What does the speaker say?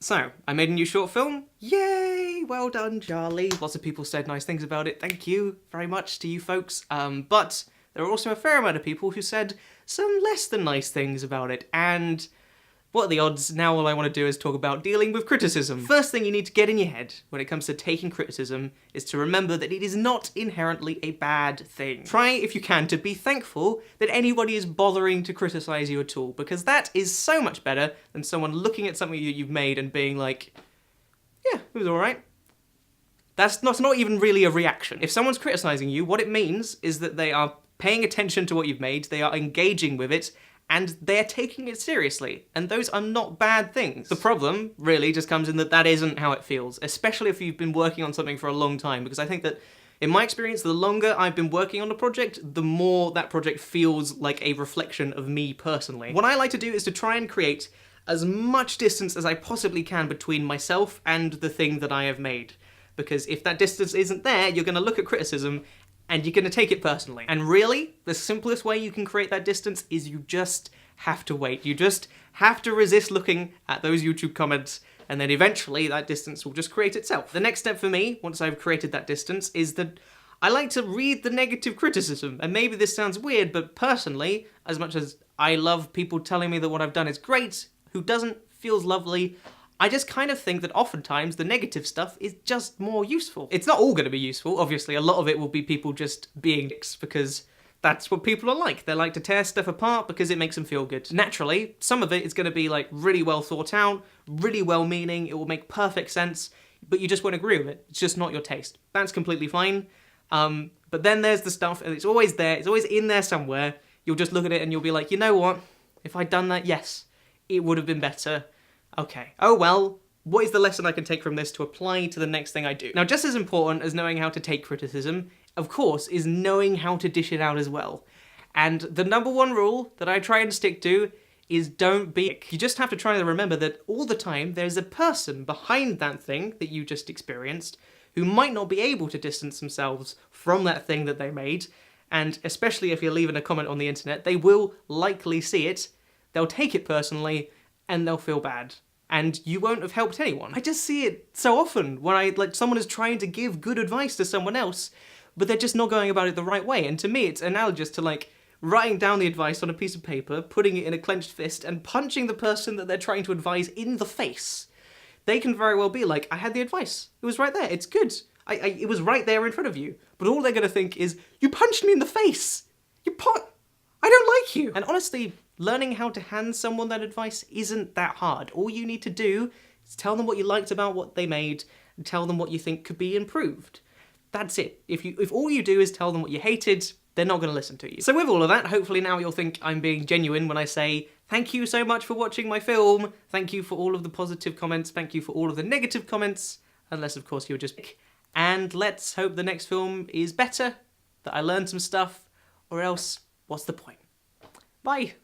So, I made a new short film. Yay! Well done, Charlie. Lots of people said nice things about it. Thank you very much to you folks. But there are also a fair amount of people who said some less than nice things about it, and what are the odds? Now all I want to do is talk about dealing with criticism. First thing you need to get in your head when it comes to taking criticism is to remember that it is not inherently a bad thing. Try, if you can, to be thankful that anybody is bothering to criticize you at all, because that is so much better than someone looking at something that you've made and being like, yeah, it was alright. That's not even really a reaction. If someone's criticizing you, what it means is that they are paying attention to what you've made, they are engaging with it, and they're taking it seriously, and those are not bad things. The problem really just comes in that that isn't how it feels, especially if you've been working on something for a long time, because I think that, in my experience, the longer I've been working on a project, the more that project feels like a reflection of me personally. What I like to do is to try and create as much distance as I possibly can between myself and the thing that I have made, because if that distance isn't there, you're going to look at criticism and you're gonna take it personally. And really, the simplest way you can create that distance is you just have to wait. You just have to resist looking at those YouTube comments, and then eventually that distance will just create itself. The next step for me, once I've created that distance, is that I like to read the negative criticism. And maybe this sounds weird, but personally, as much as I love people telling me that what I've done is great, who doesn't feels lovely, I just kind of think that oftentimes the negative stuff is just more useful. It's not all going to be useful, obviously. A lot of it will be people just being dicks, because that's what people are like. They like to tear stuff apart because it makes them feel good. Naturally, some of it is going to be like really well thought out, really well meaning, it will make perfect sense, but you just won't agree with it. It's just not your taste. That's completely fine. But then there's the stuff, and it's always there, it's always in there somewhere. You'll just look at it and you'll be like, you know what? If I'd done that, yes, it would have been better. Okay, oh well, what is the lesson I can take from this to apply to the next thing I do? Now, just as important as knowing how to take criticism, of course, is knowing how to dish it out as well. And the number one rule that I try and stick to is don't be a dick. You just have to try to remember that all the time there's a person behind that thing that you just experienced who might not be able to distance themselves from that thing that they made, and especially if you're leaving a comment on the internet, they will likely see it, they'll take it personally, and they'll feel bad. And you won't have helped anyone. I just see it so often when someone is trying to give good advice to someone else, but they're just not going about it the right way. And to me, it's analogous to like writing down the advice on a piece of paper, putting it in a clenched fist, and punching the person that they're trying to advise in the face. They can very well be like, I had the advice. It was right there. It's good. It was right there in front of you. But all they're gonna think is, you punched me in the face. I don't like you. And honestly, learning how to hand someone that advice isn't that hard. All you need to do is tell them what you liked about what they made, and tell them what you think could be improved. That's it. If all you do is tell them what you hated, they're not going to listen to you. So with all of that, hopefully now you'll think I'm being genuine when I say, thank you so much for watching my film, thank you for all of the positive comments, thank you for all of the negative comments, unless of course you're just... And let's hope the next film is better, that I learned some stuff, or else, what's the point? Bye!